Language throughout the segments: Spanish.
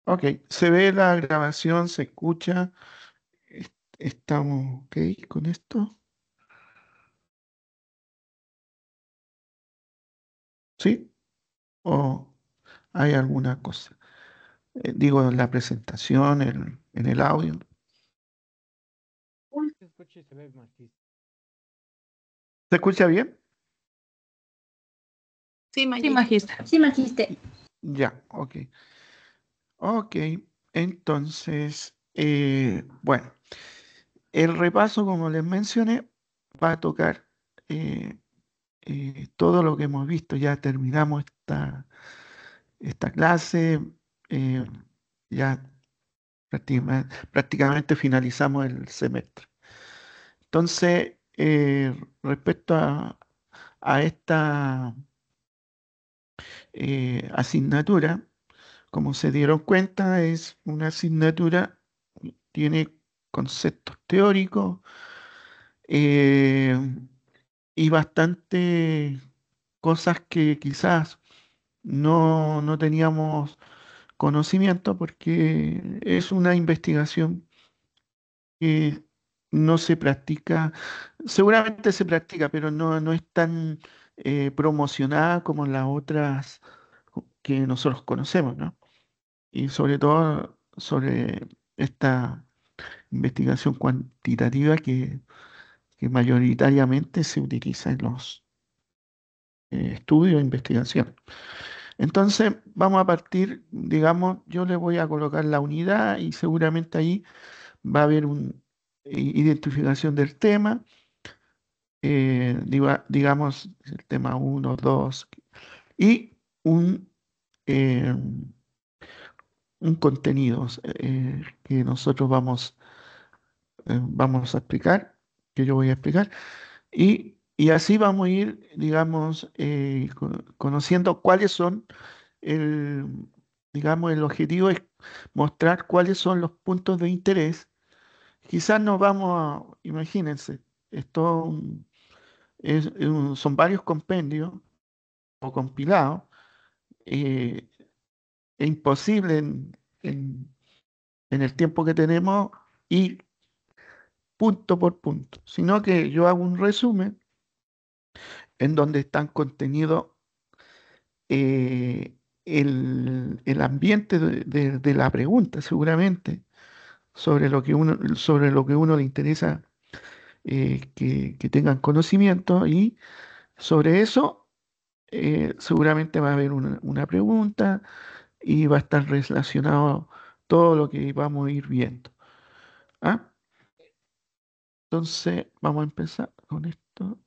Ok, se ve la grabación, se escucha. Estamos ok con esto. ¿Sí? ¿O hay alguna cosa? Digo, en la presentación, en el audio. Se escucha y se ve Marquis. ¿Se escucha bien? Sí, Sí, Maggie. magíster. Sí, Magiste. Ya, ok. Ok, entonces, bueno, el repaso, como les mencioné, va a tocar eh, todo lo que hemos visto. Ya terminamos esta clase, eh, ya prácticamente finalizamos el semestre. Entonces, respecto a esta asignatura, como se dieron cuenta, es una asignatura, tiene conceptos teóricos eh, y bastante cosas que quizás no teníamos conocimiento porque es una investigación que no se practica, seguramente se practica, pero no es tan promocionada como las otras que nosotros conocemos, ¿no? Y sobre todo sobre esta investigación cuantitativa que mayoritariamente se utiliza en los estudios e investigación. Entonces, vamos a partir, digamos, yo le voy a colocar la unidad y seguramente ahí va a haber una identificación del tema, digamos, el tema uno 2 y un, eh, un contenido que nosotros vamos a explicar, que yo voy a explicar, y así vamos a ir, digamos, conociendo cuáles son el, digamos, el objetivo es mostrar cuáles son los puntos de interés. Quizás nos vamos a, imagínense, esto son varios compendios o compilados. eh, es imposible en el tiempo que tenemos ir punto por punto, sino que yo hago un resumen en donde están contenidos el ambiente de la pregunta, seguramente, sobre lo que uno le interesa que tengan conocimiento y sobre eso seguramente va a haber una pregunta y va a estar relacionado todo lo que vamos a ir viendo. ¿Ah? Entonces, vamos a empezar con esto.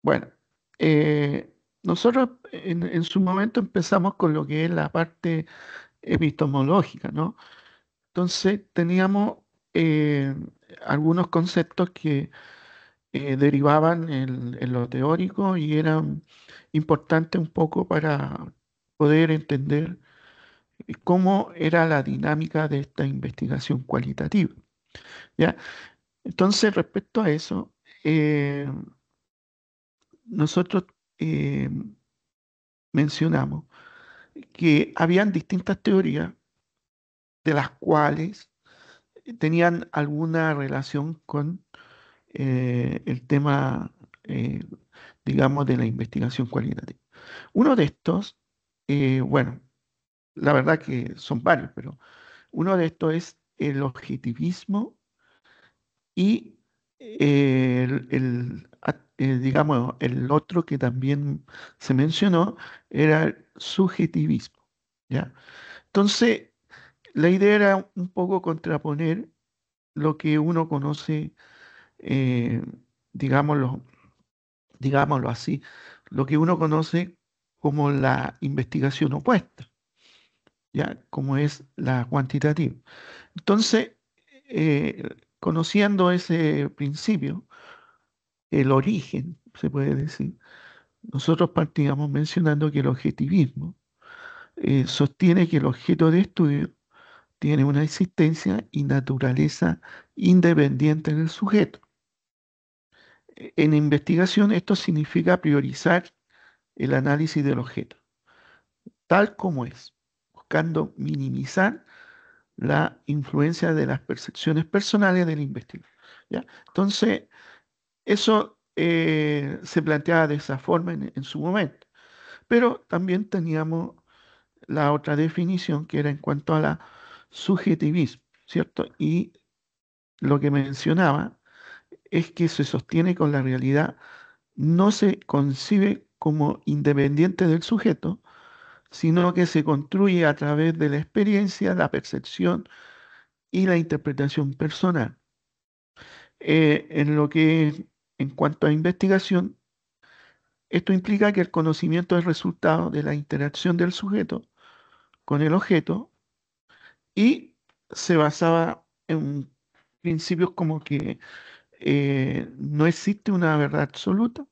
Bueno, nosotros en su momento empezamos con lo que es la parte epistemológica, ¿no? Entonces, teníamos eh, algunos conceptos que derivaban en lo teórico y eran importantes un poco para poder entender cómo era la dinámica de esta investigación cualitativa. ¿Ya? Entonces, respecto a eso, eh, nosotros eh, mencionamos que habían distintas teorías de las cuales tenían alguna relación con el tema, eh, digamos, de la investigación cualitativa. Uno de estos, bueno, la verdad que son varios, pero uno de estos es el objetivismo y digamos, el otro que también se mencionó era el subjetivismo, ¿ya? Entonces, la idea era un poco contraponer lo que uno conoce, eh, digámoslo, digámoslo así, lo que uno conoce como la investigación opuesta, ¿ya? Como es la cuantitativa. Entonces, conociendo ese principio, el origen, se puede decir, nosotros partíamos mencionando que el objetivismo sostiene que el objeto de estudio tiene una existencia y naturaleza independiente del sujeto. En investigación esto significa priorizar el análisis del objeto, tal como es. buscando minimizar la influencia de las percepciones personales del investigador. ¿Ya? Entonces, eso se planteaba de esa forma en su momento. Pero también teníamos la otra definición que era en cuanto a la subjetivismo, ¿cierto? Y lo que mencionaba es que se sostiene con la realidad, no se concibe como independiente del sujeto, sino que se construye a través de la experiencia, la percepción y la interpretación personal. En lo que, en cuanto a investigación, esto implica que el conocimiento es resultado de la interacción del sujeto con el objeto y se basaba en principios como que no existe una verdad absoluta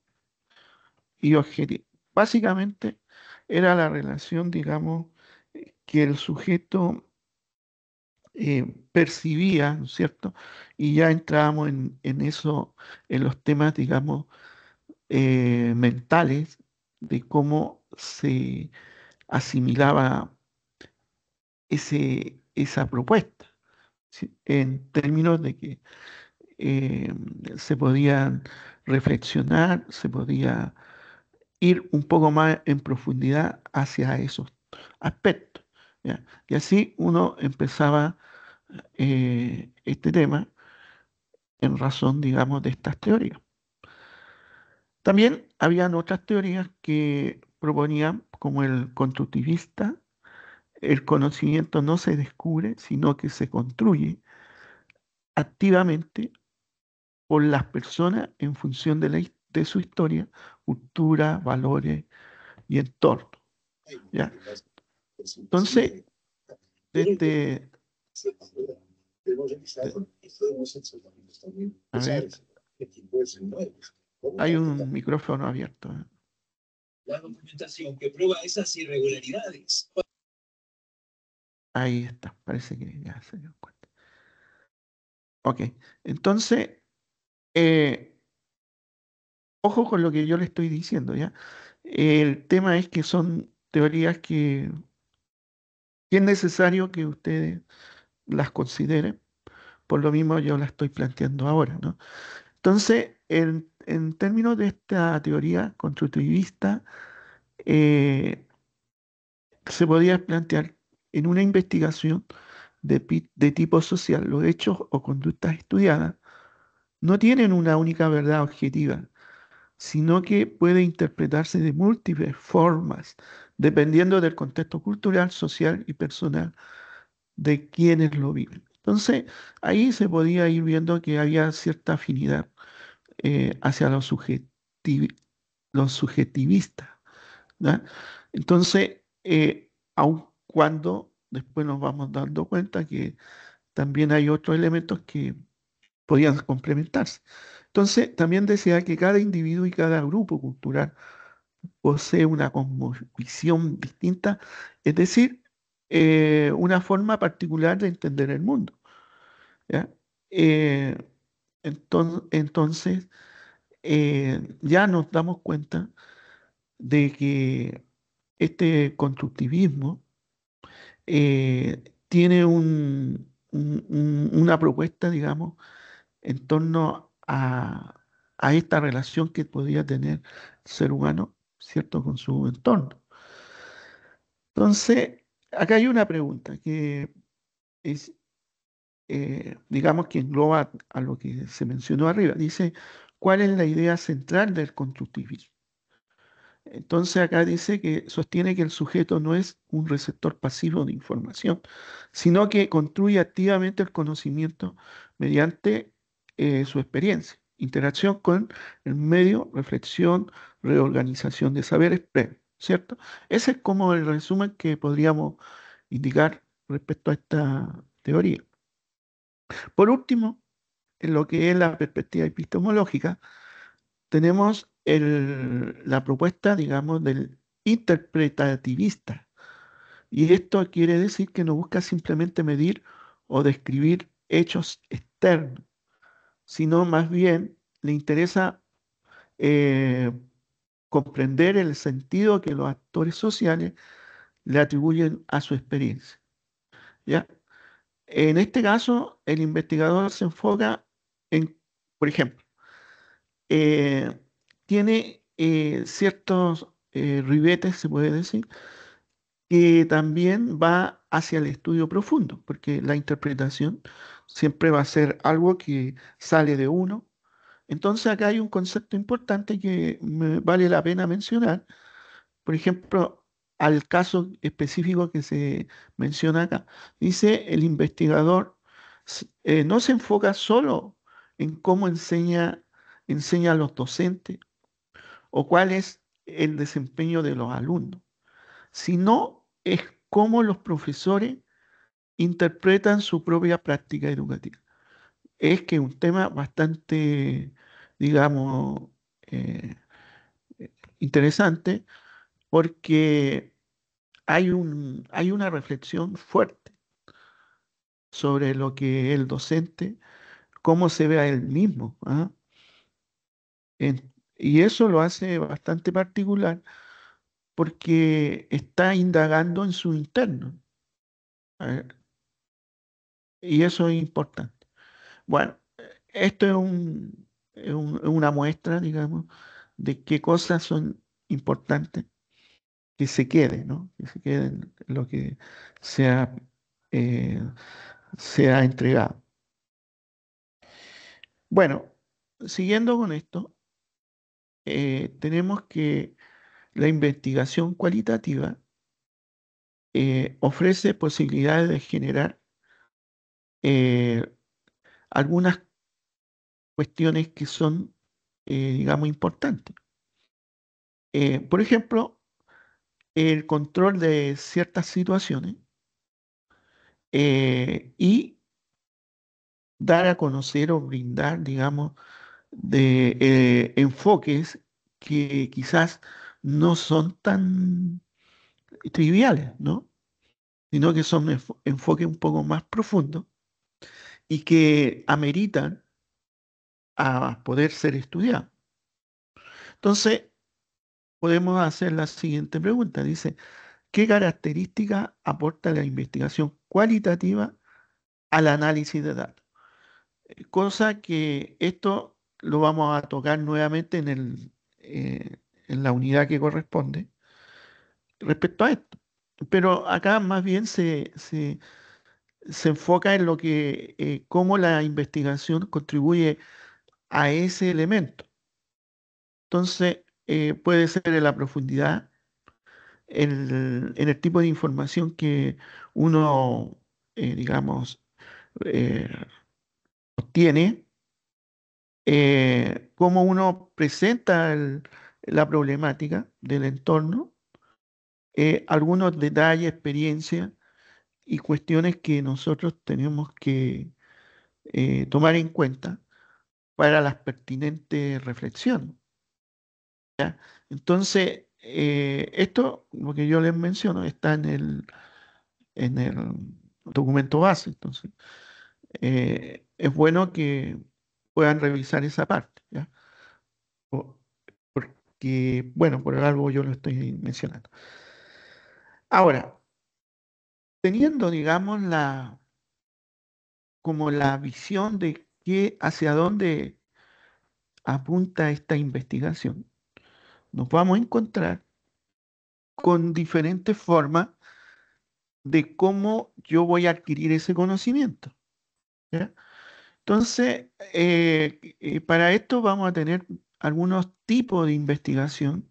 y objetiva. Básicamente era la relación, digamos, que el sujeto percibía, ¿no es cierto? Y ya entrábamos en eso, en los temas, digamos, mentales, de cómo se asimilaba esa propuesta, ¿sí? En términos de que eh, se podían reflexionar, se podía ir un poco más en profundidad hacia esos aspectos, ¿ya? Y así uno empezaba este tema en razón, digamos, de estas teorías. También habían otras teorías que proponían, como el constructivista, el conocimiento no se descubre, sino que se construye activamente por las personas en función de su historia, cultura, valores y entorno. ¿Ya? Entonces, desde, a ver, hay un micrófono abierto. La documentación que prueba esas irregularidades. Ahí está, parece que ya se dio cuenta. Ok, entonces, eh, ojo con lo que yo le estoy diciendo, ¿ya? El tema es que son teorías que es necesario que ustedes las consideren, por lo mismo yo las estoy planteando ahora, ¿no? Entonces, en términos de esta teoría constructivista, eh, se podía plantear en una investigación de tipo social, los hechos o conductas estudiadas no tienen una única verdad objetiva, sino que puede interpretarse de múltiples formas, dependiendo del contexto cultural, social y personal de quienes lo viven. Entonces, ahí se podía ir viendo que había cierta afinidad hacia lo subjetivista, ¿ya? Entonces, aun cuando después nos vamos dando cuenta que también hay otros elementos que podían complementarse. Entonces, también decía que cada individuo y cada grupo cultural posee una cosmovisión distinta, es decir, una forma particular de entender el mundo, ¿ya? Eh, entonces, ya nos damos cuenta de que este constructivismo tiene una propuesta, digamos, en torno a esta relación que podía tener el ser humano, ¿cierto?, con su entorno. Entonces, acá hay una pregunta que es, digamos, que engloba a lo que se mencionó arriba. Dice, ¿cuál es la idea central del constructivismo? Entonces acá dice que sostiene que el sujeto no es un receptor pasivo de información, sino que construye activamente el conocimiento mediante su experiencia, interacción con el medio, reflexión, reorganización de saberes previos, ¿cierto? Ese es como el resumen que podríamos indicar respecto a esta teoría. Por último, en lo que es la perspectiva epistemológica, tenemos la propuesta, digamos, del interpretativista. Y esto quiere decir que no busca simplemente medir o describir hechos externos, sino más bien le interesa eh, comprender el sentido que los actores sociales le atribuyen a su experiencia, ¿ya? En este caso, el investigador se enfoca en, por ejemplo, eh, tiene ciertos ribetes, se puede decir, que también va hacia el estudio profundo, porque la interpretación siempre va a ser algo que sale de uno. Entonces acá hay un concepto importante que me vale la pena mencionar. Por ejemplo, al caso específico que se menciona acá, dice el investigador no se enfoca solo en cómo enseña a los docentes o cuál es el desempeño de los alumnos, sino es cómo los profesores interpretan su propia práctica educativa. Es que un tema bastante, digamos, eh, interesante porque hay una reflexión fuerte sobre lo que el docente, cómo se ve a él mismo, ¿ah? Y eso lo hace bastante particular porque está indagando en su interno. ¿Ah? Y eso es importante. Bueno, esto es una muestra, digamos, de qué cosas son importantes que se queden, ¿no? Que se queden lo que sea, eh, sea entregado. Bueno, siguiendo con esto, tenemos que la investigación cualitativa ofrece posibilidades de generar eh, algunas cuestiones que son, digamos, importantes. Por ejemplo, el control de ciertas situaciones y dar a conocer o brindar, digamos, de enfoques que quizás no son tan triviales, ¿no? Sino que son enfoques un poco más profundos y que ameritan a poder ser estudiados. Entonces, podemos hacer la siguiente pregunta. Dice, ¿qué característica aporta la investigación cualitativa al análisis de datos? Cosa que esto lo vamos a tocar nuevamente en la unidad que corresponde respecto a esto. Pero acá más bien se enfoca en lo que, cómo la investigación contribuye a ese elemento. Entonces, puede ser en la profundidad, en el tipo de información que uno, digamos, eh, obtiene, cómo uno presenta la problemática del entorno, algunos detalles, experiencias y cuestiones que nosotros tenemos que tomar en cuenta para las pertinentes reflexiones. Entonces, esto, lo que yo les menciono, está en el documento base. Entonces, es bueno que puedan revisar esa parte, ¿ya? Po- Porque, bueno, por algo yo lo estoy mencionando. Ahora, teniendo, digamos, como la visión de hacia dónde apunta esta investigación, nos vamos a encontrar con diferentes formas de cómo yo voy a adquirir ese conocimiento, ¿ya? Entonces, para esto vamos a tener algunos tipos de investigación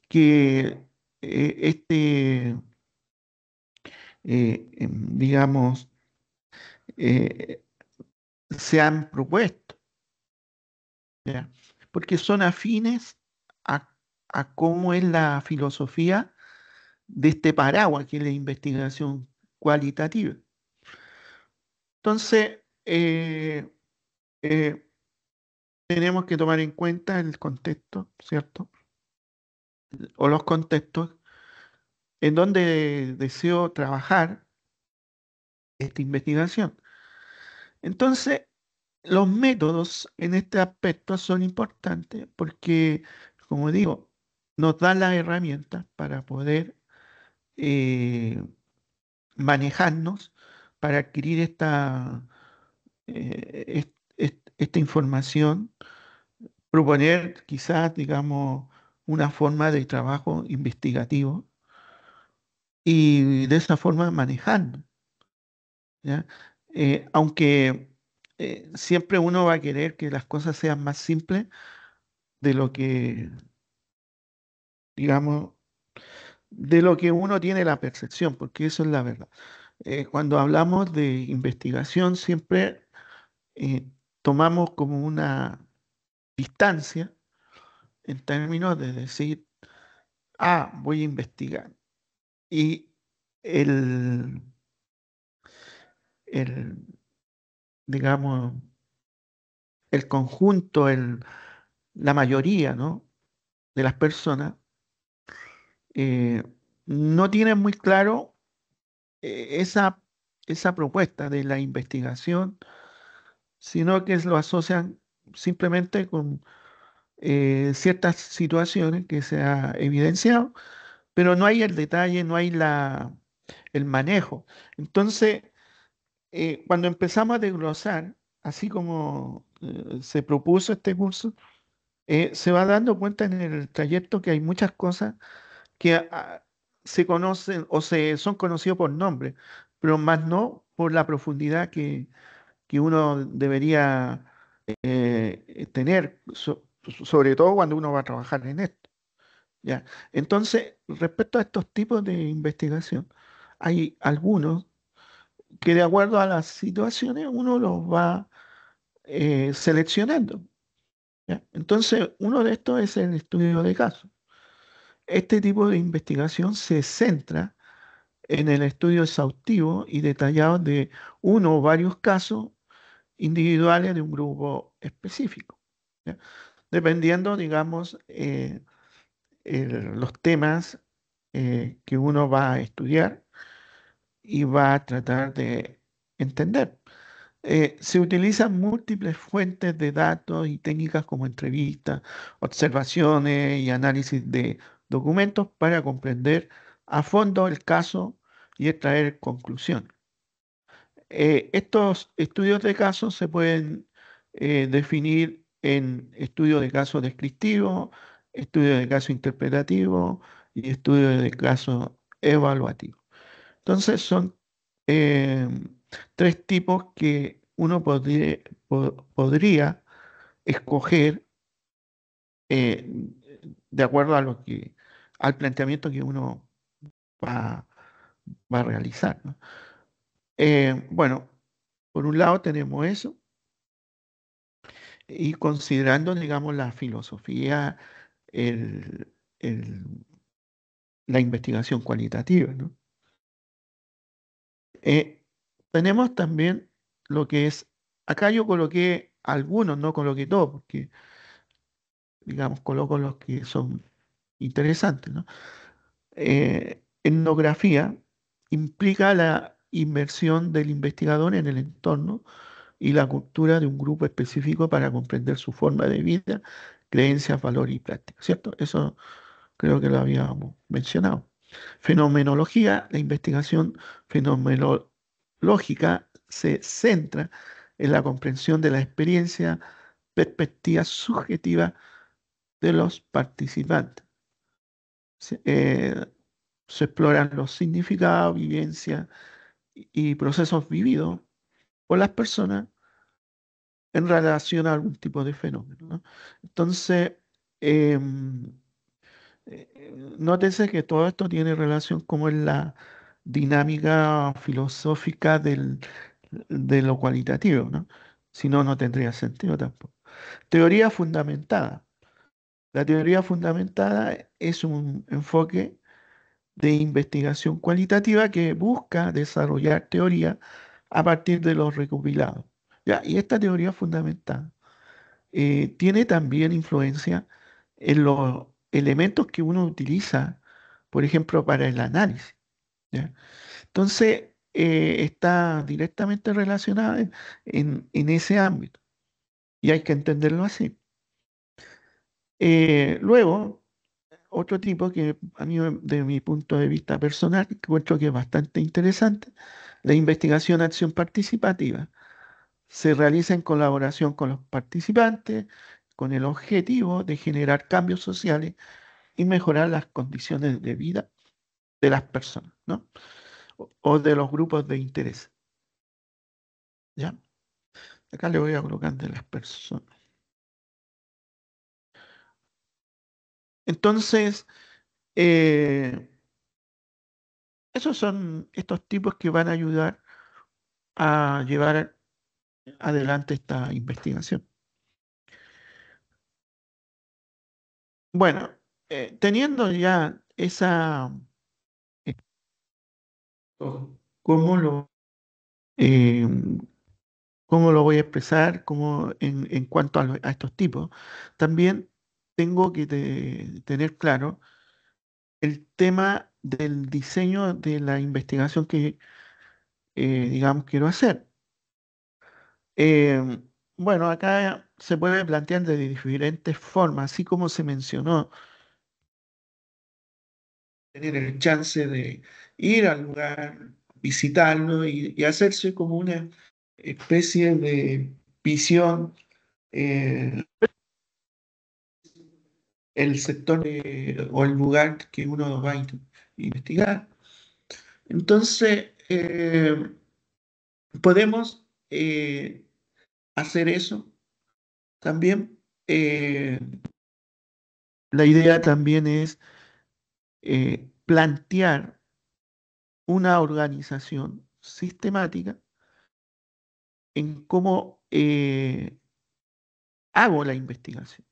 que este, digamos, eh, se han propuesto, ¿ya? Porque son afines a, a cómo es la filosofía de este paraguas que es la investigación cualitativa. Entonces, eh, tenemos que tomar en cuenta el contexto, ¿cierto? O los contextos en donde deseo trabajar esta investigación. Entonces, los métodos en este aspecto son importantes porque, como digo, nos dan las herramientas para poder eh, manejarnos para adquirir esta información, proponer quizás, digamos, una forma de trabajo investigativo y de esa forma manejarnos, ¿ya? Aunque siempre uno va a querer que las cosas sean más simples de lo que, digamos, de lo que uno tiene la percepción, porque eso es la verdad. Cuando hablamos de investigación, siempre tomamos como una distancia en términos de decir, ah, voy a investigar. Y el, el, digamos, el conjunto, la mayoría, ¿no?, de las personas eh, no tienen muy claro esa propuesta de la investigación, sino que lo asocian simplemente con ciertas situaciones que se ha evidenciado, pero no hay el detalle, no hay el manejo. Entonces, cuando empezamos a desglosar, así como se propuso este curso, se va dando cuenta en el trayecto que hay muchas cosas que se conocen o son conocidos por nombre, pero más no por la profundidad que uno debería tener, sobre todo cuando uno va a trabajar en esto. ¿Ya? Entonces, respecto a estos tipos de investigación, hay algunos que de acuerdo a las situaciones uno los va seleccionando. ¿Ya? Entonces, uno de estos es el estudio de casos. Este tipo de investigación se centra en el estudio exhaustivo y detallado de uno o varios casos individuales de un grupo específico, ¿ya? Dependiendo, digamos, los temas que uno va a estudiar y va a tratar de entender. Se utilizan múltiples fuentes de datos y técnicas como entrevistas, observaciones y análisis de documentos para comprender a fondo el caso y extraer conclusiones. Estos estudios de casos se pueden definir en estudio de caso descriptivo, estudio de caso interpretativo y estudio de caso evaluativo. Entonces son eh, tres tipos que uno podría escoger eh, de acuerdo a al planteamiento que uno va, va a realizar, ¿no? Bueno, por un lado tenemos eso, y considerando, digamos, la filosofía, el- el- la investigación cualitativa, ¿no? Eh, Tenemos también lo que es, acá yo coloqué algunos, no coloqué todos, porque, digamos, coloco los que son interesantes, ¿no? Etnografía implica la inmersión del investigador en el entorno y la cultura de un grupo específico para comprender su forma de vida, creencias, valores y prácticas, ¿cierto? Eso creo que lo habíamos mencionado. Fenomenología, la investigación fenomenológica se centra en la comprensión de la experiencia, perspectiva subjetiva de los participantes. Se exploran los significados, vivencias y procesos vividos por las personas en relación a algún tipo de fenómeno, ¿no? Entonces, em, nótese que todo esto tiene relación como en la dinámica filosófica de lo cualitativo, ¿no? Si no, no tendría sentido tampoco. Teoría fundamentada. La teoría fundamentada es un enfoque de investigación cualitativa que busca desarrollar teoría a partir de los recopilados. ¿Ya? Y esta teoría fundamental tiene también influencia en los elementos que uno utiliza, por ejemplo, para el análisis, ¿ya? Entonces, está directamente relacionada en ese ámbito y hay que entenderlo así. Luego, otro tipo que a mí, de mi punto de vista personal, encuentro que es bastante interesante, la investigación acción participativa. Se realiza en colaboración con los participantes, con el objetivo de generar cambios sociales y mejorar las condiciones de vida de las personas, ¿no? O de los grupos de interés, ¿ya? Acá le voy a colocar de las personas. Entonces, eh, esos son estos tipos que van a ayudar a llevar adelante esta investigación. Bueno, teniendo ya esa, eh, ¿cómo lo, eh, cómo lo voy a expresar? ¿Cómo en cuanto a estos tipos? También tengo que tener claro el tema del diseño de la investigación que, digamos, quiero hacer. Eh, bueno, acá se puede plantear de diferentes formas, así como se mencionó, tener el chance de ir al lugar, visitarlo y hacerse como una especie de visión, eh, el sector o el lugar que uno va a investigar. Entonces, podemos hacer eso también. La idea también es plantear una organización sistemática en cómo hago la investigación.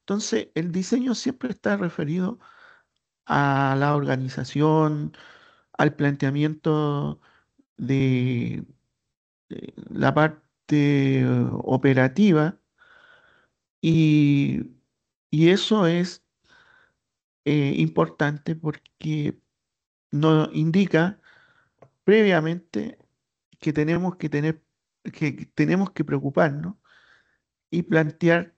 Entonces, el diseño siempre está referido a la organización, al planteamiento de la parte operativa y, y eso es importante porque nos indica previamente que tenemos que preocuparnos y plantear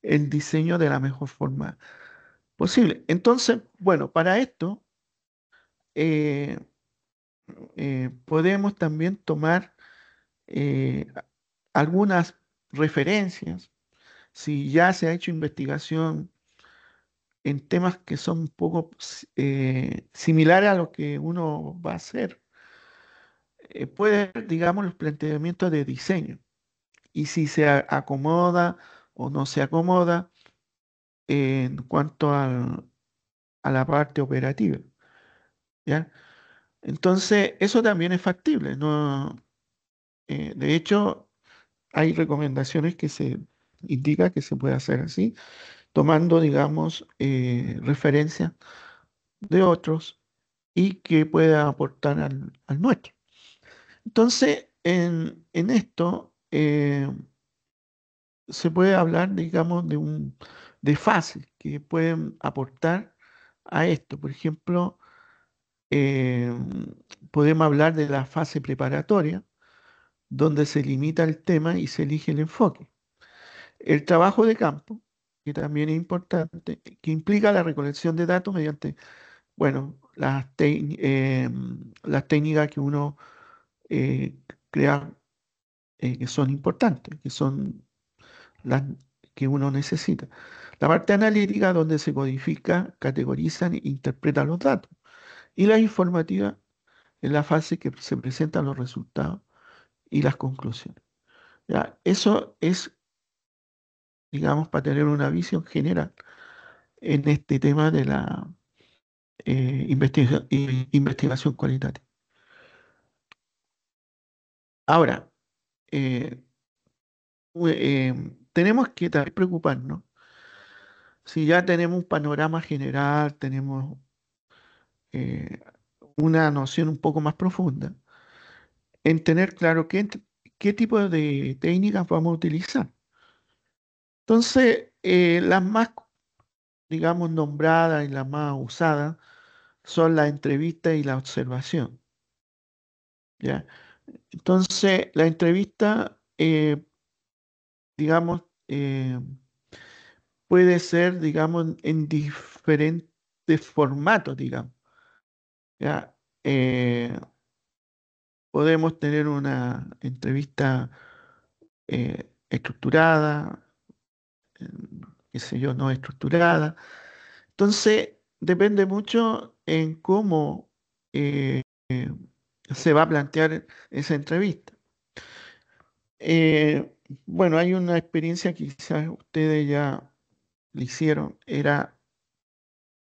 el diseño de la mejor forma posible. Entonces, bueno, para esto eh, podemos también tomar algunas referencias. Si ya se ha hecho investigación en temas que son un poco similares a lo que uno va a hacer, puede ver, digamos, los planteamientos de diseño y si se acomoda o no se acomoda en cuanto a la parte operativa, ¿ya? Entonces, eso también es factible, ¿no? De hecho, hay recomendaciones que se indica que se puede hacer así, tomando, digamos, referencias de otros y que pueda aportar al nuestro. Entonces, en esto se puede hablar, digamos, de fases que pueden aportar a esto. Por ejemplo, eh, podemos hablar de la fase preparatoria, donde se limita el tema y se elige el enfoque. El trabajo de campo, que también es importante, que implica la recolección de datos mediante, bueno, las técnicas que uno eh, crea que son importantes, que son las que uno necesita. La parte analítica, donde se codifica, categorizan e interpretan los datos. Y la informativa, en la fase que se presentan los resultados y las conclusiones. ¿Ya? Eso es, digamos, para tener una visión general en este tema de la investigación cualitativa. Ahora, eh, tenemos que también preocuparnos, si ya tenemos un panorama general, tenemos eh, una noción un poco más profunda, en tener claro qué tipo de técnicas vamos a utilizar. Entonces, las más, digamos, nombradas y las más usadas son la entrevista y la observación, ¿ya? Entonces, la entrevista, digamos, puede ser, digamos, en diferentes formatos, digamos. ¿Ya? Podemos tener una entrevista estructurada, eh, qué sé yo, no estructurada. Entonces, depende mucho en cómo eh, se va a plantear esa entrevista. Eh, bueno, hay una experiencia que quizás ustedes ya le hicieron, era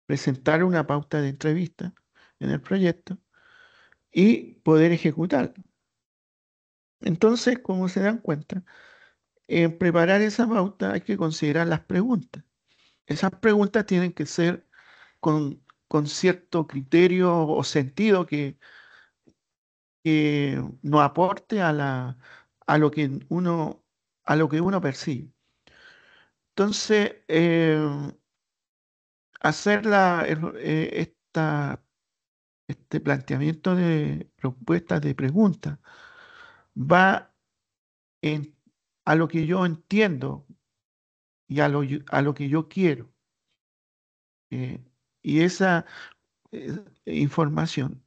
presentar una pauta de entrevista en el proyecto y poder ejecutar. Entonces, como se dan cuenta, en preparar esa pauta hay que considerar las preguntas. Esas preguntas tienen que ser con cierto criterio o sentido que nos aporte a lo que a lo que uno percibe. Entonces, hacer este planteamiento de propuestas de preguntas va en, a lo que yo entiendo y a lo que yo quiero. eh, y esa información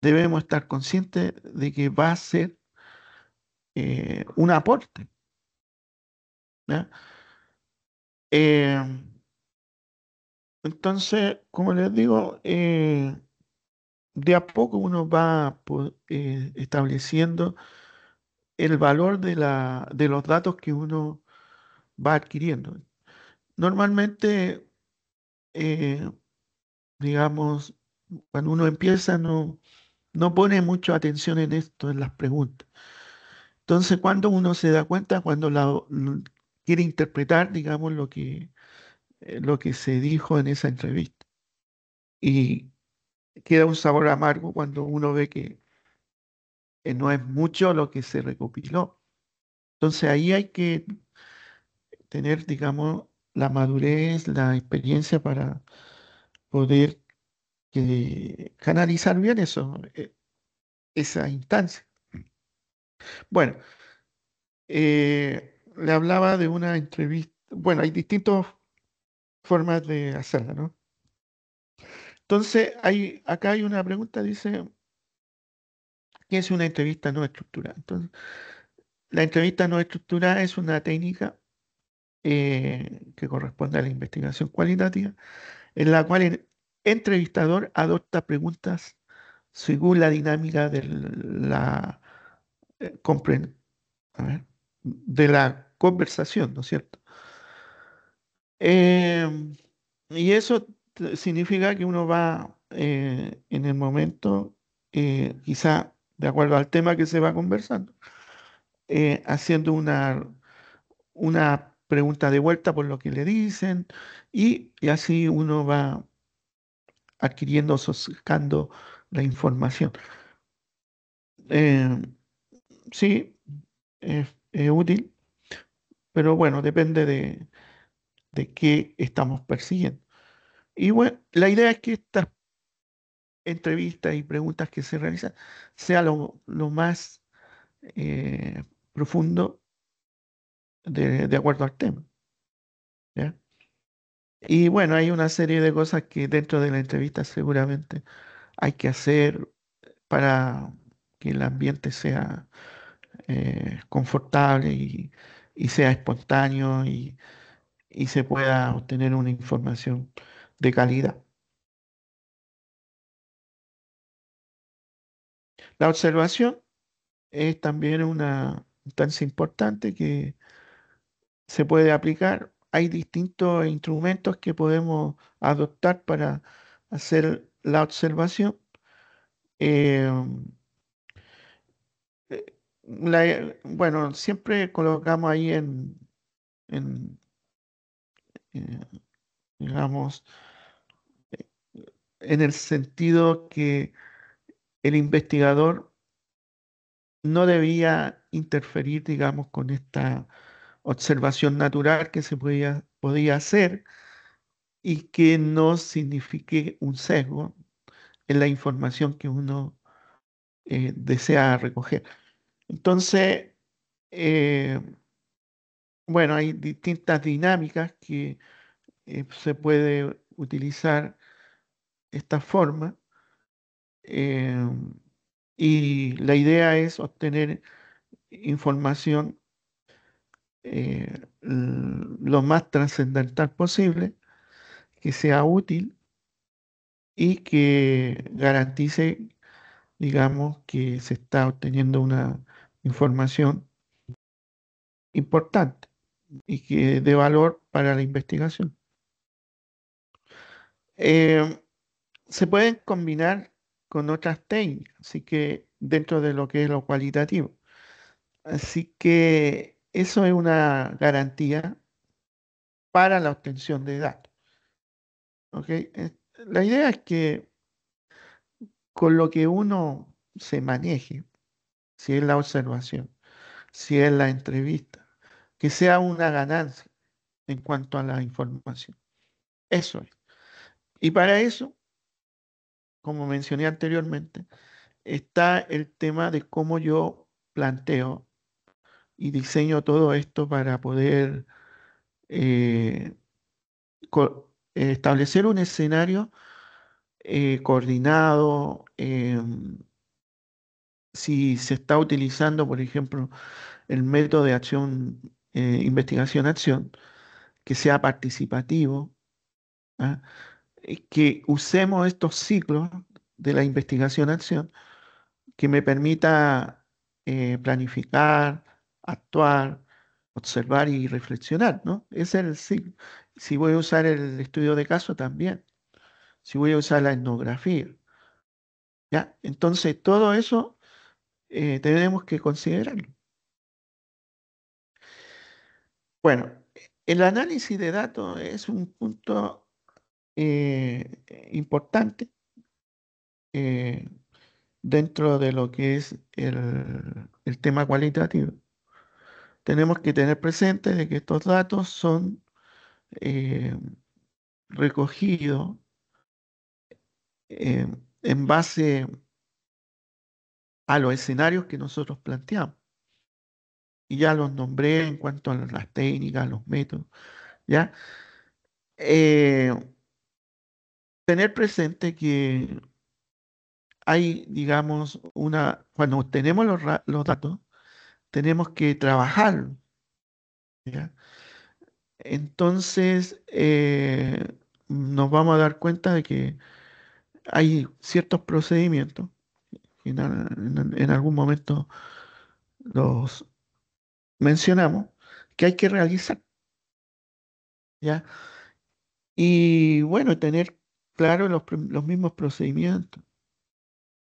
debemos estar conscientes de que va a ser un aporte. ¿Ya? Eh, entonces, como les digo, de a poco uno va estableciendo el valor de los datos que uno va adquiriendo. Normalmente, eh, digamos, cuando uno empieza no pone mucha atención en esto, en las preguntas. Entonces, cuando uno se da cuenta, cuando quiere interpretar, digamos, lo que se dijo en esa entrevista. Y queda un sabor amargo cuando uno ve que no es mucho lo que se recopiló. Entonces, ahí hay que tener, digamos, la madurez, la experiencia para poder canalizar bien eso, esa instancia. Bueno, le hablaba de una entrevista. Bueno, hay distintas formas de hacerla, ¿no? Entonces, acá hay una pregunta, dice, ¿qué es una entrevista no estructurada? Entonces, la entrevista no estructurada es una técnica que corresponde a la investigación cualitativa, en la cual el entrevistador adopta preguntas según la dinámica de compren- a ver, de la conversación, ¿no es cierto? Em, y eso significa que uno va en el momento, quizá de acuerdo al tema que se va conversando, haciendo una pregunta de vuelta por lo que le dicen y así uno va adquiriendo, sofisticando la información. Em, sí, es útil, pero bueno, depende de qué estamos persiguiendo. Y bueno, la idea es que estas entrevistas y preguntas que se realizan sea lo más eh, profundo de acuerdo al tema. ¿Ya? Y bueno, hay una serie de cosas que dentro de la entrevista seguramente hay que hacer para que el ambiente sea confortable y sea espontáneo y se pueda obtener una información de calidad. La observación es también una instancia importante que se puede aplicar. Hay distintos instrumentos que podemos adoptar para hacer la observación. Eh, bueno, siempre colocamos ahí en, eh, digamos, en el sentido que el investigador no debía interferir, digamos, con esta observación natural que podía hacer y que no signifique un sesgo en la información que uno desea recoger. Entonces, eh, Bueno, hay distintas dinámicas que se puede utilizar esta forma, eh, y la idea es obtener información lo más trascendental posible, que sea útil y que garantice, digamos, que se está obteniendo una información importante y que de valor para la investigación. Eh, Se pueden combinar con otras técnicas, así que dentro de lo que es lo cualitativo. Así que eso es una garantía para la obtención de datos. ¿Ok? La idea es que con lo que uno se maneje, si es la observación, si es la entrevista, que sea una ganancia en cuanto a la información. Eso es. Y para eso, como mencioné anteriormente, está el tema de cómo yo planteo y diseño todo esto para poder eh, establecer un escenario coordinado. Si se está utilizando, por ejemplo, el método de acción, investigación-acción, que sea participativo, ¿ah? Que usemos estos ciclos de la investigación-acción que me permita planificar, actuar, observar y reflexionar, ¿no? Ese es el ciclo. Si voy a usar el estudio de caso también, si voy a usar la etnografía, ¿ya? Entonces, todo eso tenemos que considerarlo. Bueno, el análisis de datos es un punto importante eh, dentro de lo que es el tema cualitativo. Tenemos que tener presente de que estos datos son eh, recogidos eh, en base a los escenarios que nosotros planteamos. Y ya los nombré en cuanto a las técnicas, los métodos, ¿ya? Eh, Tener presente que hay, digamos, cuando tenemos los datos, tenemos que trabajarlos, ¿ya? Entonces, nos vamos a dar cuenta de que hay ciertos procedimientos, que en algún momento los mencionamos, que hay que realizar, ¿ya? Y bueno, tener claro los mismos procedimientos,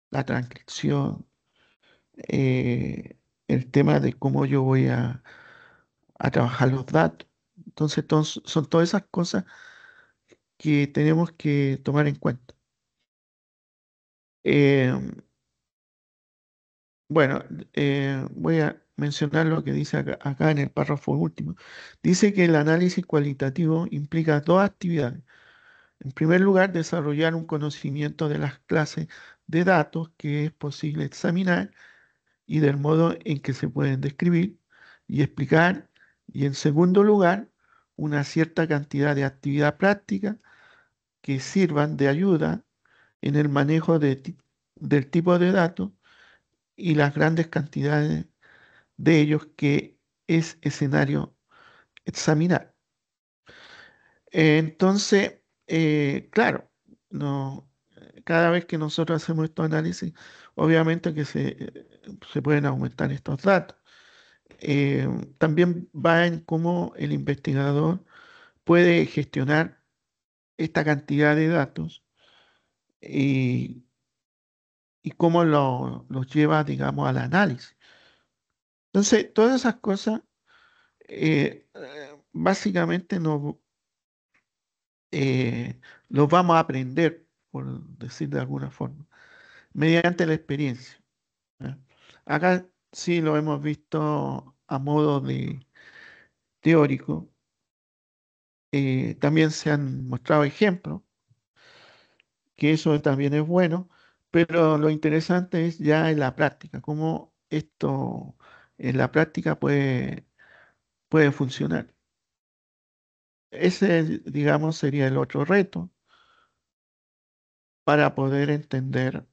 la transcripción, eh, el tema de cómo yo voy a trabajar los datos. Entonces, son todas esas cosas que tenemos que tomar en cuenta. Eh, bueno, voy a mencionar lo que dice acá en el párrafo último. Dice que el análisis cualitativo implica dos actividades. En primer lugar, desarrollar un conocimiento de las clases de datos que es posible examinar y del modo en que se pueden describir y explicar. Y en segundo lugar, una cierta cantidad de actividad práctica que sirvan de ayuda en el manejo del tipo de datos y las grandes cantidades de ellos que es escenario examinar. Entonces, claro, no, cada vez que nosotros hacemos estos análisis, obviamente que se pueden aumentar estos datos. También va en cómo el investigador puede gestionar esta cantidad de datos y, y cómo los lleva, digamos, al análisis. Entonces, todas esas cosas básicamente los vamos a aprender, por decir de alguna forma, mediante la experiencia. ¿Ya? Acá sí lo hemos visto a modo de teórico. También se han mostrado ejemplos, que eso también es bueno, pero lo interesante es ya en la práctica, cómo esto en la práctica puede puede funcionar. Ese, digamos, sería el otro reto para poder entender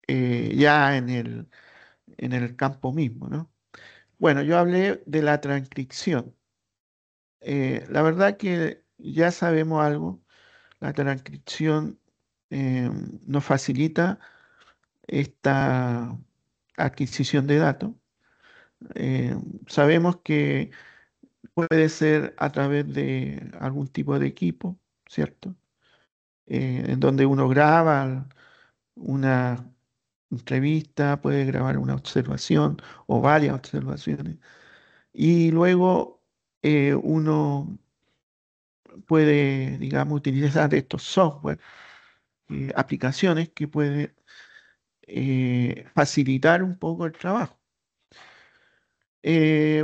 ya en el campo mismo, ¿no? Bueno, yo hablé de la transcripción. La verdad que ya sabemos algo. La transcripción nos facilita esta adquisición de datos. Eh, Sabemos que puede ser a través de algún tipo de equipo, ¿cierto? En donde uno graba una entrevista, puede grabar una observación o varias observaciones y luego uno puede, digamos, utilizar estos software, aplicaciones que puede facilitar un poco el trabajo.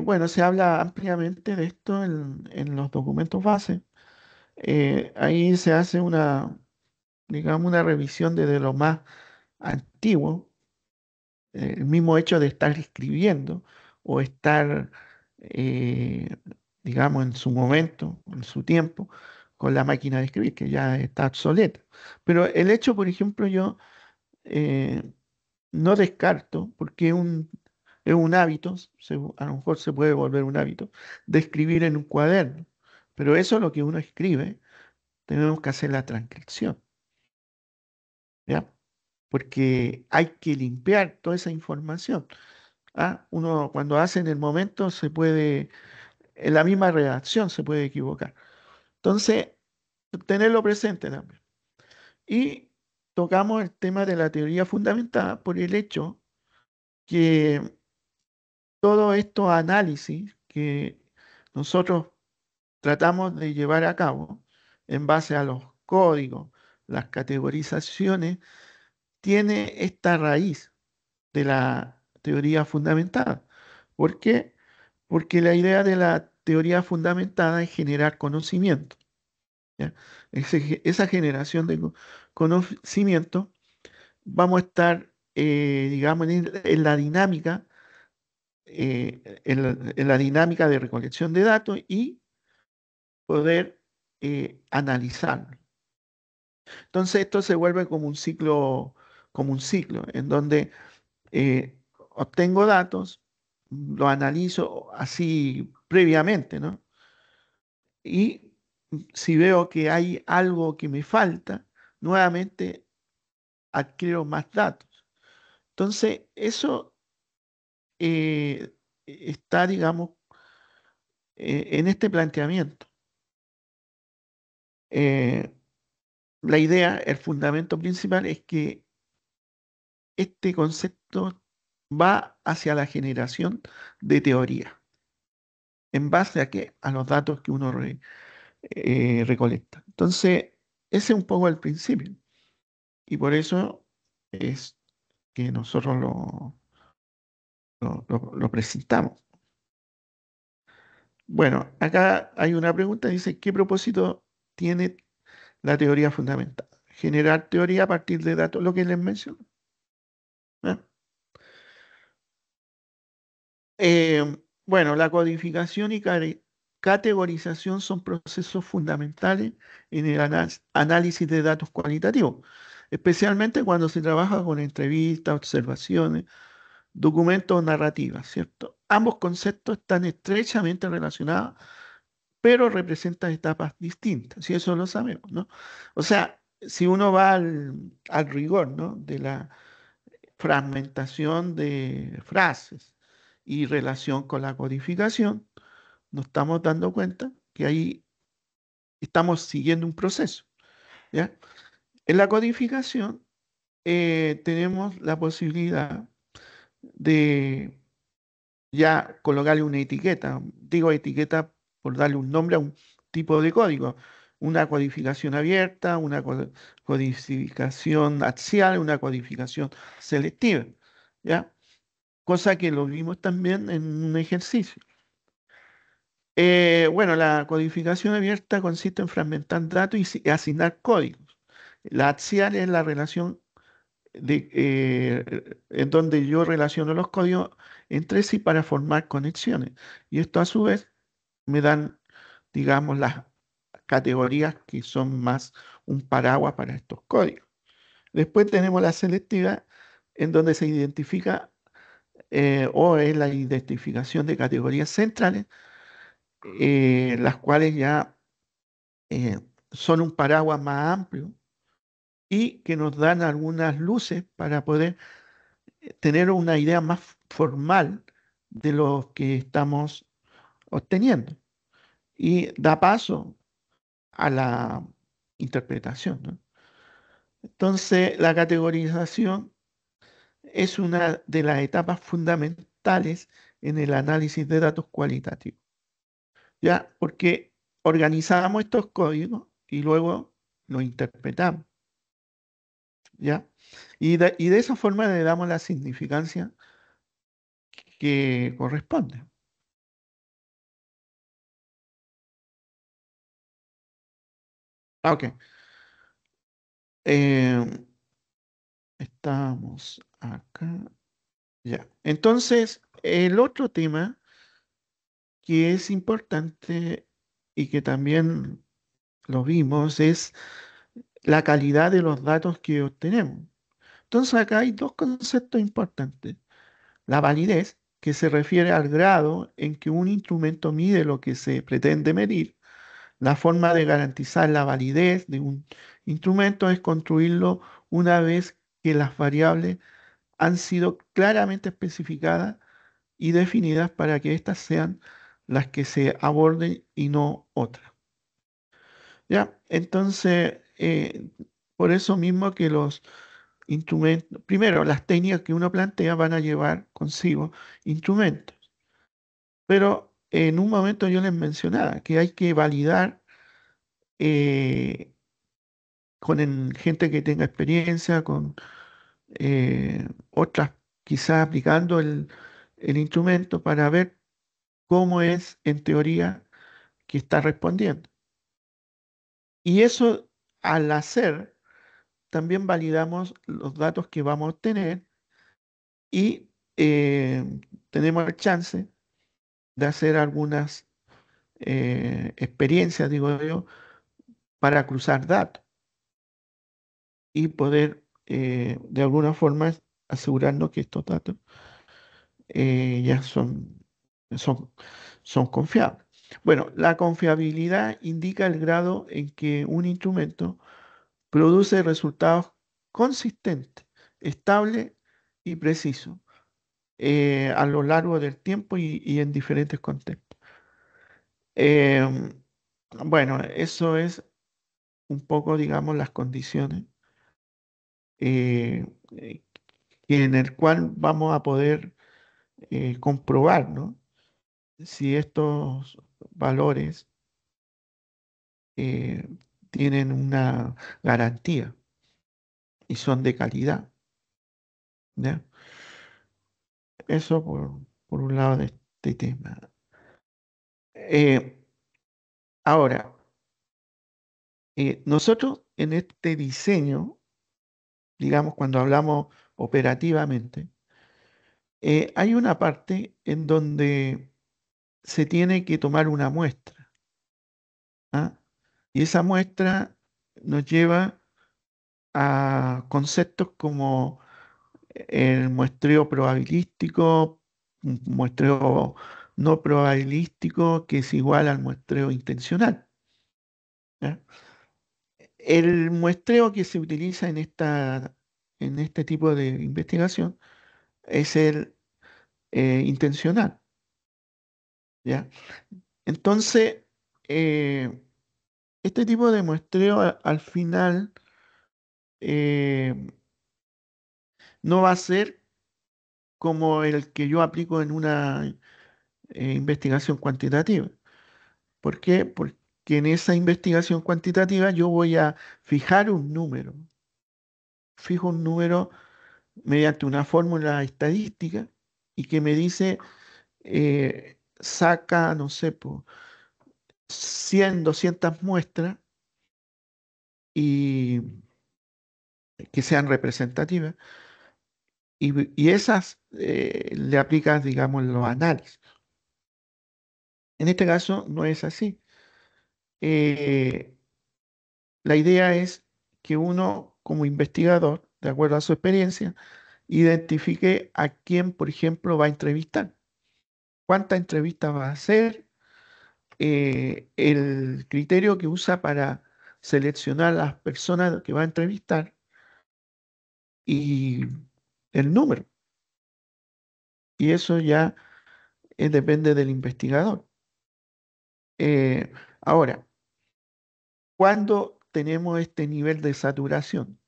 Bueno, se habla ampliamente de esto en los documentos base. Ahí se hace una, digamos, una revisión desde lo más antiguo, el mismo hecho de estar escribiendo o estar, eh, digamos, en su momento, en su tiempo, con la máquina de escribir, que ya está obsoleta. Pero el hecho, por ejemplo, yo eh, no descarto, porque es un hábito, a lo mejor se puede volver un hábito, de escribir en un cuaderno. Pero eso es lo que uno escribe, tenemos que hacer la transcripción, ¿ya? Porque hay que limpiar toda esa información. ¿Ah? Uno cuando hace en el momento se puede, en la misma redacción se puede equivocar. Entonces, tenerlo presente también. Y tocamos el tema de la teoría fundamentada por el hecho que todos estos análisis que nosotros tratamos de llevar a cabo en base a los códigos, las categorizaciones, tiene esta raíz de la teoría fundamentada. ¿Por qué? Porque la idea de la teoría fundamentada es generar conocimiento, ¿ya? Esa generación de conocimiento, vamos a estar, digamos, en la dinámica, en la dinámica de recolección de datos y poder analizarlo. Entonces esto se vuelve como un ciclo, en donde obtengo datos, lo analizo así previamente, ¿no? Y si veo que hay algo que me falta, nuevamente adquiero más datos. Entonces, eso está, digamos, en este planteamiento. Eh, la idea, el fundamento principal es que este concepto va hacia la generación de teoría. ¿En base a qué? A los datos que uno recolecta. Entonces, ese es un poco el principio. Y por eso es que nosotros lo presentamos. Bueno, acá hay una pregunta, dice, ¿qué propósito tiene la teoría fundamental? Generar teoría a partir de datos, lo que les menciono. ¿Eh? Bueno, la codificación y categorización son procesos fundamentales en el análisis de datos cualitativos, especialmente cuando se trabaja con entrevistas, observaciones, documentos o narrativas, ¿cierto? Ambos conceptos están estrechamente relacionados, pero representan etapas distintas, y eso lo sabemos, ¿no? O sea, si uno va al rigor, ¿no? De la fragmentación de frases y relación con la codificación, nos estamos dando cuenta que ahí estamos siguiendo un proceso, ¿ya? En la codificación tenemos la posibilidad de ya colocarle una etiqueta, digo etiqueta por darle un nombre a un tipo de código, una codificación abierta, una codificación axial, una codificación selectiva, ¿ya? Cosa que lo vimos también en un ejercicio. Bueno, la codificación abierta consiste en fragmentar datos y asignar códigos. La axial es la relación en donde yo relaciono los códigos entre sí para formar conexiones. Y esto a su vez me dan, digamos, las categorías que son más un paraguas para estos códigos. Después tenemos la selectividad, en donde se identifica o es la identificación de categorías centrales, las cuales ya eh, son un paraguas más amplio y que nos dan algunas luces para poder tener una idea más formal de lo que estamos obteniendo y da paso a la interpretación, ¿no? Entonces, la categorización es una de las etapas fundamentales en el análisis de datos cualitativos, ¿ya? Porque organizamos estos códigos y luego los interpretamos, ¿ya? Y de esa forma le damos la significancia que corresponde. Ok. Em, Estamos acá. Ya. Entonces, el otro tema que es importante y que también lo vimos es la calidad de los datos que obtenemos. Entonces, acá hay dos conceptos importantes. La validez, que se refiere al grado en que un instrumento mide lo que se pretende medir. La forma de garantizar la validez de un instrumento es construirlo una vez que las variables han sido claramente especificadas y definidas para que éstas sean las que se aborden y no otras. ¿Ya? Entonces, por eso mismo que los instrumentos, primero, las técnicas que uno plantea van a llevar consigo instrumentos, pero en un momento yo les mencionaba que hay que validar eh, con gente que tenga experiencia, con otras quizás aplicando el instrumento para ver cómo es en teoría que está respondiendo. Y eso al hacer, también validamos los datos que vamos a obtener y tenemos el chance de hacer algunas experiencias, digo yo, para cruzar datos y poder de alguna forma asegurarnos que estos datos ya son, son confiables. Bueno, la confiabilidad indica el grado en que un instrumento produce resultados consistentes, estables y precisos a lo largo del tiempo y en diferentes contextos. Em, bueno, eso es un poco, digamos, las condiciones eh, eh, en el cual vamos a poder comprobar, ¿no? Si estos valores eh, tienen una garantía y son de calidad, ¿ya? Eso por un lado de este tema. Eh, Ahora, nosotros en este diseño, digamos, cuando hablamos operativamente, hay una parte en donde se tiene que tomar una muestra, ¿ah? Y esa muestra nos lleva a conceptos como el muestreo probabilístico, un muestreo no probabilístico, que es igual al muestreo intencional, ¿ya? El muestreo que se utiliza en este tipo de investigación es el intencional, ¿ya? Entonces, eh, este tipo de muestreo al final eh, no va a ser como el que yo aplico en una investigación cuantitativa. ¿Por qué? Porque en esa investigación cuantitativa yo voy a fijar un número, fijo un número mediante una fórmula estadística y que me dice, saca, no sé, po, 100, 200 muestras y que sean representativas, y esas le aplicas, digamos, los análisis. En este caso no es así. Eh, la idea es que uno, como investigador, de acuerdo a su experiencia, identifique a quién, por ejemplo, va a entrevistar, cuántas entrevistas va a hacer, el criterio que usa para seleccionar a las personas que va a entrevistar y el número. Y eso ya depende del investigador. Ahora, ¿cuándo tenemos este nivel de saturación?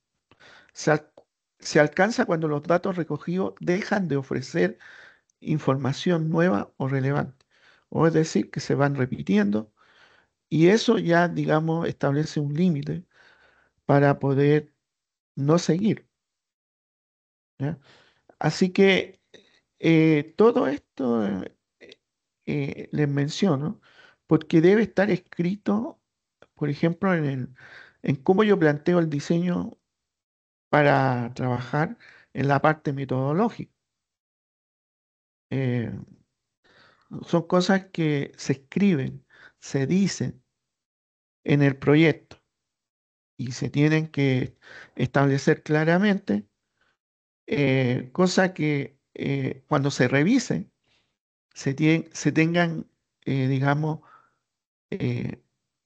Se, al- Se alcanza cuando los datos recogidos dejan de ofrecer información nueva o relevante. O es decir, que se van repitiendo y eso ya, digamos, establece un límite para poder no seguir. ¿Ya? Así que todo esto les menciono porque debe estar escrito, por ejemplo, en cómo yo planteo el diseño para trabajar en la parte metodológica. Eh, Son cosas que se escriben, se dicen en el proyecto y se tienen que establecer claramente, cosa que cuando se revise se tengan, digamos, eh,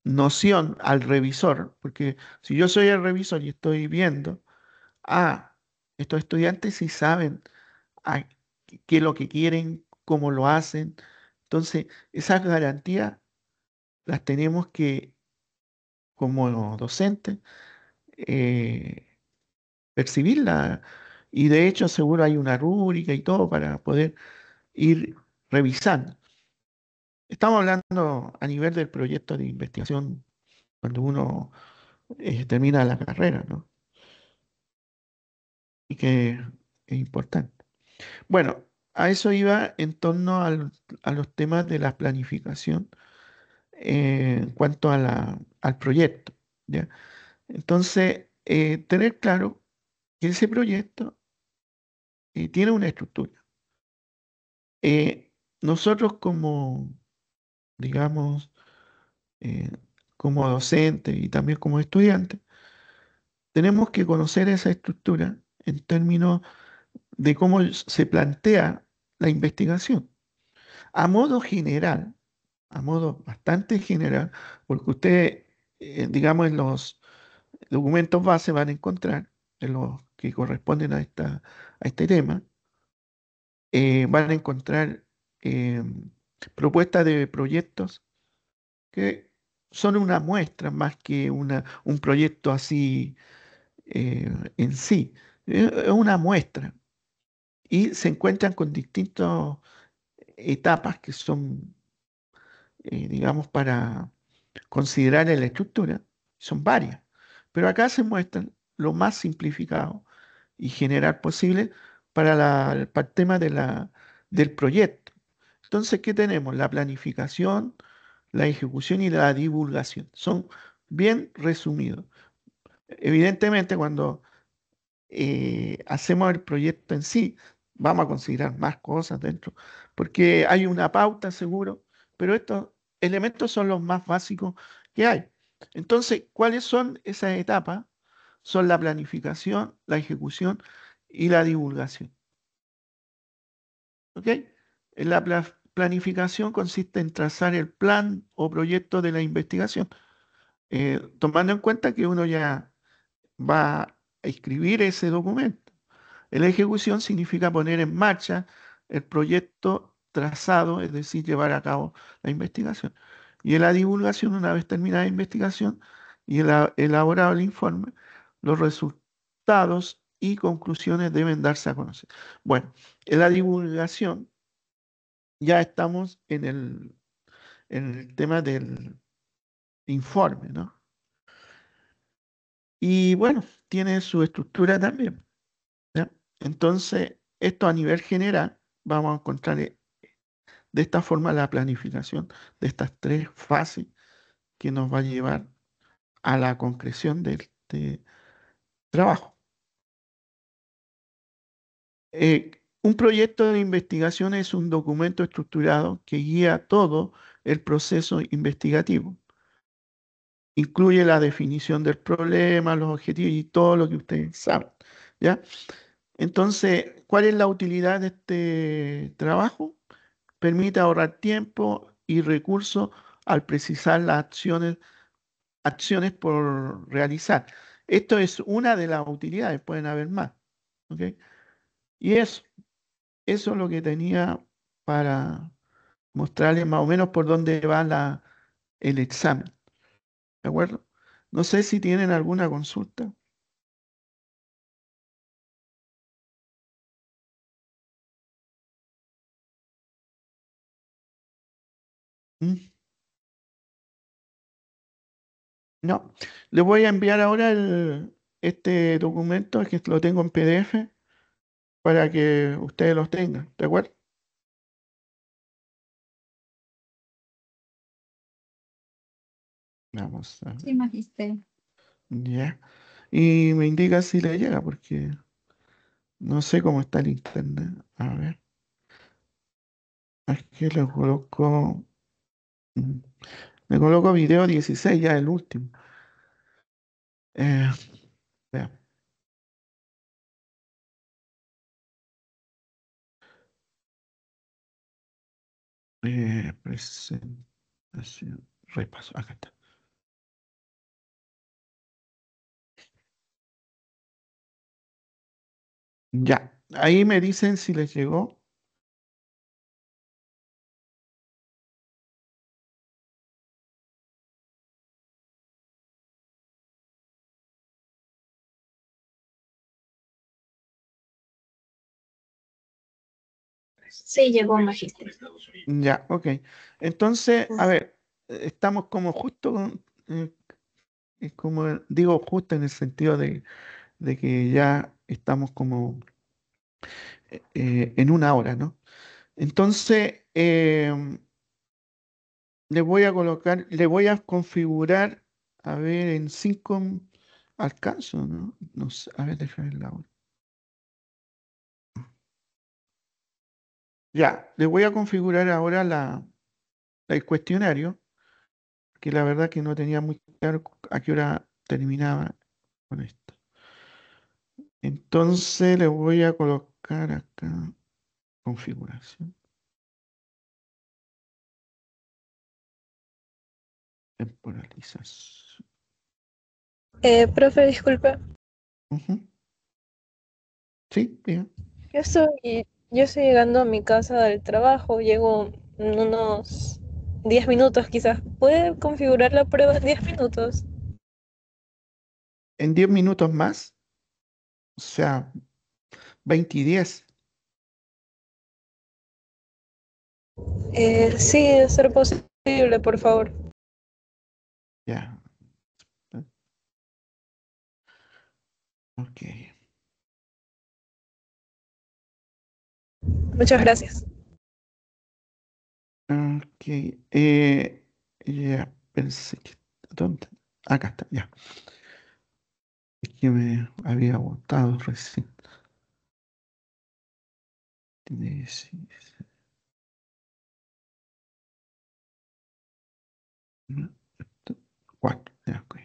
noción al revisor, porque si yo soy el revisor y estoy viendo, estos estudiantes sí saben a qué es lo que quieren, cómo lo hacen, entonces esas garantías las tenemos que, como docentes, eh, percibirlas. Y de hecho, seguro hay una rúbrica y todo para poder ir revisando. Estamos hablando a nivel del proyecto de investigación cuando uno termina la carrera, ¿no? Y que es importante. Bueno, a eso iba en torno a los temas de la planificación en cuanto a al proyecto, ¿ya? Entonces, tener claro que ese proyecto tiene una estructura. Eh, Nosotros como, digamos, eh, como docentes y también como estudiantes, tenemos que conocer esa estructura en términos de cómo se plantea la investigación. A modo general, a modo bastante general, porque ustedes, digamos, en los documentos base van a encontrar, en los que corresponden a este tema, van a encontrar eh, propuestas de proyectos que son una muestra más que un proyecto así en sí. Es una muestra y se encuentran con distintas etapas que son, digamos, para considerar en la estructura. Son varias, pero acá se muestran lo más simplificado y general posible para el tema del proyecto. Entonces, ¿qué tenemos? La planificación, la ejecución y la divulgación. Son bien resumidos. Evidentemente, cuando hacemos el proyecto en sí, vamos a considerar más cosas dentro, porque hay una pauta seguro, pero estos elementos son los más básicos que hay. Entonces, ¿cuáles son esas etapas? Son la planificación, la ejecución y la divulgación. ¿Ok? Planificación consiste en trazar el plan o proyecto de la investigación, tomando en cuenta que uno ya va a escribir ese documento. La ejecución significa poner en marcha el proyecto trazado, es decir, llevar a cabo la investigación. Y en la divulgación, una vez terminada la investigación y elaborado el informe, los resultados y conclusiones deben darse a conocer. Bueno, en la divulgación ya estamos en el tema del informe, ¿no? Y bueno, tiene su estructura también, ¿ya? Entonces, esto a nivel general, vamos a encontrar de esta forma la planificación de estas tres fases que nos va a llevar a la concreción de este trabajo. Un proyecto de investigación es un documento estructurado que guía todo el proceso investigativo. Incluye la definición del problema, los objetivos y todo lo que ustedes saben, ¿ya? Entonces, ¿cuál es la utilidad de este trabajo? Permite ahorrar tiempo y recursos al precisar las acciones por realizar. Esto es una de las utilidades, pueden haber más, ¿ok? Y eso es lo que tenía para mostrarles más o menos por dónde va el examen, ¿de acuerdo? No sé si tienen alguna consulta. ¿Mm? No, les voy a enviar ahora este documento que lo tengo en PDF para que ustedes los tengan, ¿de acuerdo? Vamos a Sí, ver. magister. Ya. Y me indica si le llega, porque no sé cómo está el internet. A ver, aquí le coloco. mm, Le coloco video 16, ya el último. Eh, vea, presentación, repaso, acá está. Ya, ahí me dicen si les llegó. Sí, llegó magister. Ya, ok. Entonces, a ver, estamos como justo, como digo justo en el sentido de que ya estamos como en una hora, ¿no? Entonces, le voy a colocar, le voy a configurar, a ver, en 5 alcanzo, ¿no? No sé, a ver, déjame ver la hora. Ya, le voy a configurar ahora el cuestionario, que la verdad que no tenía muy claro a qué hora terminaba con esto. Entonces le voy a colocar acá configuración, temporalización. Profe, disculpe. Ujú. Sí, bien. Yo estoy llegando a mi casa del trabajo, llego en unos 10 minutos quizás. ¿Puede configurar la prueba en 10 minutos? En 10 minutos más, o sea, 20 y 10. Sí, de ser posible, por favor. Ya, ok. Muchas gracias. Ok, ya pensé que... ¿Dónde? Acá está, ya. Es que me había agotado recién. Sí, no, cuatro, ya, ok.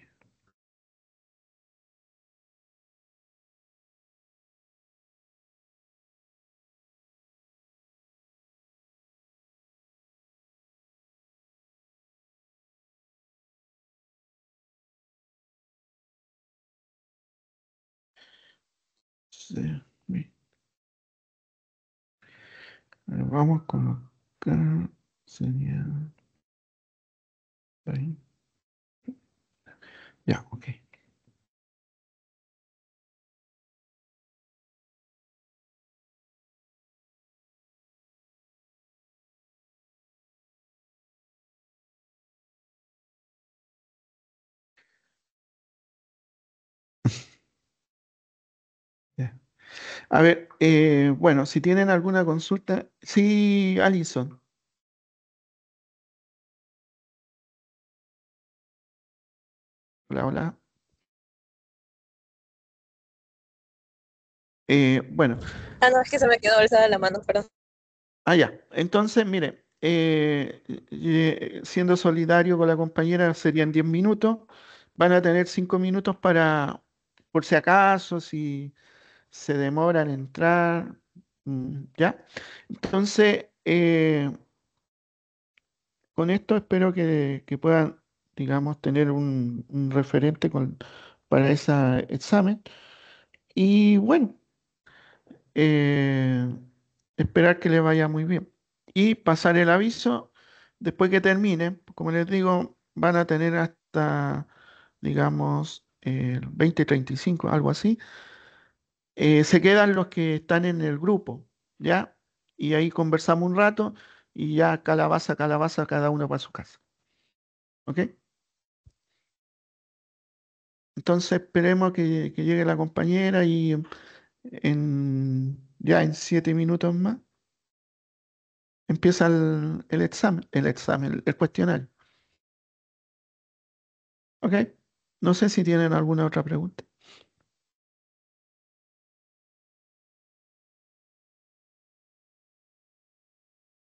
Sí, bien. Vamos a colocar, sería ahí. Ya, ok. Ya. A ver, bueno, si tienen alguna consulta, sí, Alison, hola, hola. Bueno, Ah, no, es que se me quedó alzada la mano, perdón. ya. Entonces, mire, siendo solidario con la compañera, serían 10 minutos. Van a tener 5 minutos para, por si acaso, si se demoran en entrar, ¿ya? Entonces, con esto espero que puedan, digamos, tener un referente para ese examen. Y bueno, eh, esperar que le vaya muy bien. Y pasar el aviso después que termine. Como les digo, van a tener hasta, digamos, el 2035, algo así. Se quedan los que están en el grupo, ¿ya? Y ahí conversamos un rato y ya calabaza, calabaza, cada uno para su casa. ¿Ok? Entonces esperemos que llegue la compañera y ya en 7 minutos más empieza el examen, el cuestionario. ¿Ok? No sé si tienen alguna otra pregunta.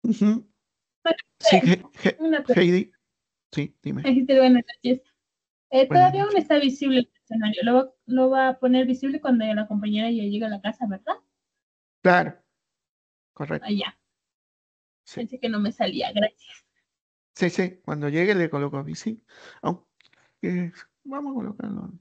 Ujú. Bueno, Sí, una pregunta. Heidi, sí, dime. Dijiste buenas noches. Buenas Todavía aún noches. está visible el escenario. Lo va a poner visible cuando la compañera ya llegue a la casa, ¿verdad? Claro, correcto. Allá. Sí, Pensé que no me salía. Gracias. sí, sí. Cuando llegue le coloco a sí. Aunque vamos a colocarlo.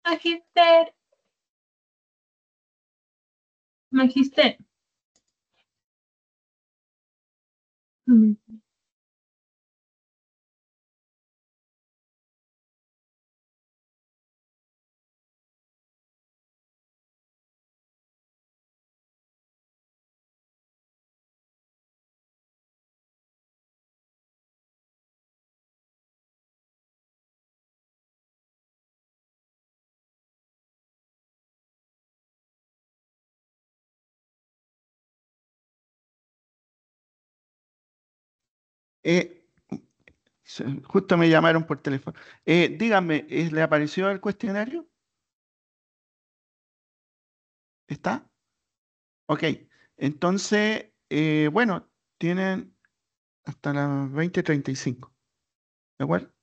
Magister. Magister. Mm. Eh, Justo me llamaron por teléfono. Dígame, ¿le apareció el cuestionario? ¿Está? Ok. Entonces, bueno, tienen hasta las 20:35. ¿De acuerdo?